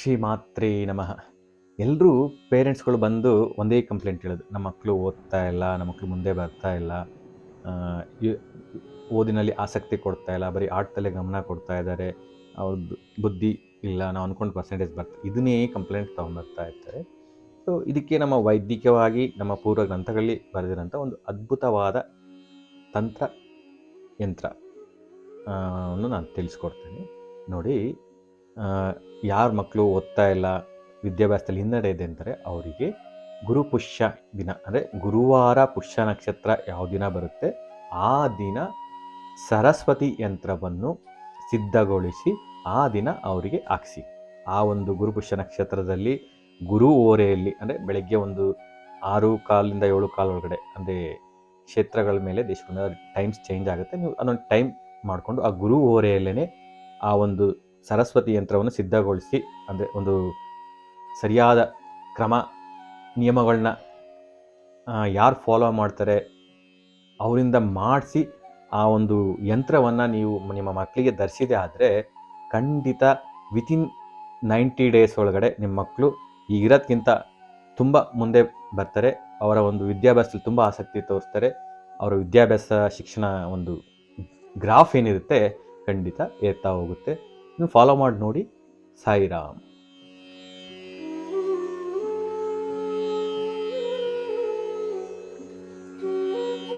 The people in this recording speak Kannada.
ಶ್ರೀ ಮಾತ್ರೇ ನಮಃ. ಎಲ್ಲರೂ ಪೇರೆಂಟ್ಸ್ಗಳು ಬಂದು ಒಂದೇ ಕಂಪ್ಲೇಂಟ್ ಹೇಳೋದು, ನಮ್ಮ ಮಕ್ಕಳು ಓದ್ತಾ ಇಲ್ಲ, ನಮ್ಮ ಮಕ್ಕಳು ಮುಂದೆ ಬರ್ತಾ ಇಲ್ಲ, ಆ, ಯು- ಓದಿನಲ್ಲಿ ಆಸಕ್ತಿ ಕೊಡ್ತಾ ಇಲ್ಲ, ಬರೀ ಆಟದಲ್ಲೇ ಗಮನ ಕೊಡ್ತಾ ಇದ್ದಾರೆ, ಅವ್ರದ್ದು ಬುದ್ಧಿ ಇಲ್ಲ, ನಾವು ಅಂದ್ಕೊಂಡು ಪರ್ಸೆಂಟೇಜ್ ಬರ್ತಾ, ಇದನ್ನೇ ಕಂಪ್ಲೇಂಟ್ ತೊಗೊಂಬರ್ತಾ ಇರ್ತಾರೆ. ಸೊ ಇದಕ್ಕೆ ನಮ್ಮ ವೈದ್ಯಕೀಯವಾಗಿ ನಮ್ಮ ಪೂರ್ವ ಗ್ರಂಥಗಳಲ್ಲಿ ಬರೆದಿರೋಂಥ ಒಂದು ಅದ್ಭುತವಾದ ತಂತ್ರ ಯಂತ್ರ ಅನ್ನು ನಾನು ತಿಳಿಸ್ಕೊಡ್ತೇನೆ ನೋಡಿ. ಯಾರ ಮಕ್ಕಳು ಓದ್ತಾ ಇಲ್ಲ, ವಿದ್ಯಾಭ್ಯಾಸದಲ್ಲಿ ಹಿನ್ನಡೆ ಇದೆ ಅಂತಾರೆ, ಅವರಿಗೆ ಗುರು ಪುಷ್ಯ ದಿನ ಅಂದರೆ ಗುರುವಾರ ಪುಷ್ಯ ನಕ್ಷತ್ರ ಯಾವ ದಿನ ಬರುತ್ತೆ ಆ ದಿನ ಸರಸ್ವತಿ ಯಂತ್ರವನ್ನು ಸಿದ್ಧಗೊಳಿಸಿ ಆ ದಿನ ಅವರಿಗೆ ಹಾಕ್ಸಿ. ಆ ಒಂದು ಗುರುಪುಷ್ಯ ನಕ್ಷತ್ರದಲ್ಲಿ ಗುರು ಓರೆಯಲ್ಲಿ ಅಂದರೆ ಬೆಳಗ್ಗೆ ಒಂದು 6:15 7 ಒಳಗಡೆ ಅಂದರೆ ಕ್ಷೇತ್ರಗಳ ಮೇಲೆ ದೇಶಗಳ ಟೈಮ್ಸ್ ಚೇಂಜ್ ಆಗುತ್ತೆ. ನೀವು ಅದೊಂದು ಟೈಮ್ ಮಾಡಿಕೊಂಡು ಆ ಗುರು ಓರೆಯಲ್ಲೇ ಆ ಒಂದು ಸರಸ್ವತಿ ಯಂತ್ರವನ್ನು ಸಿದ್ಧಗೊಳಿಸಿ, ಅಂದರೆ ಒಂದು ಸರಿಯಾದ ಕ್ರಮ ನಿಯಮಗಳನ್ನ ಯಾರು ಫಾಲೋ ಮಾಡ್ತಾರೆ ಅವರಿಂದ ಮಾಡಿಸಿ ಆ ಒಂದು ಯಂತ್ರವನ್ನು ನೀವು ನಿಮ್ಮ ಮಕ್ಕಳಿಗೆ ಧರಿಸಿದೆ ಆದರೆ ಖಂಡಿತ ವಿತಿನ್ 90 ಡೇಸ್ ಒಳಗಡೆ ನಿಮ್ಮ ಮಕ್ಕಳು ಈಗಿರೋದ್ಕಿಂತ ತುಂಬ ಮುಂದೆ ಬರ್ತಾರೆ. ಅವರ ಒಂದು ವಿದ್ಯಾಭ್ಯಾಸದಲ್ಲಿ ತುಂಬ ಆಸಕ್ತಿ ತೋರಿಸ್ತಾರೆ. ಅವರ ವಿದ್ಯಾಭ್ಯಾಸ ಶಿಕ್ಷಣ ಒಂದು ಗ್ರಾಫ್ ಏನಿರುತ್ತೆ ಖಂಡಿತ ಏರ್ತಾ ಹೋಗುತ್ತೆ. ನೀವು ಫಾಲೋ ಮಾಡಿ ನೋಡಿ. ಸಾಯಿರಾಮ್.